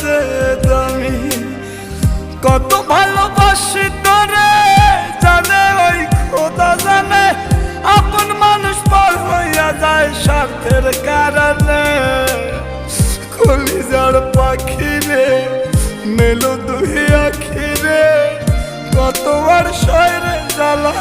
যে দামি। কত ভালোবাসি তোরে জানে ওই খোদা জানে, আপন মানুষ পর হইয়া যায় স্বার্থের কারণে। কলিজার পাখি রে মেলো দুই আখি রে, কত আর শয়রে জ্বালা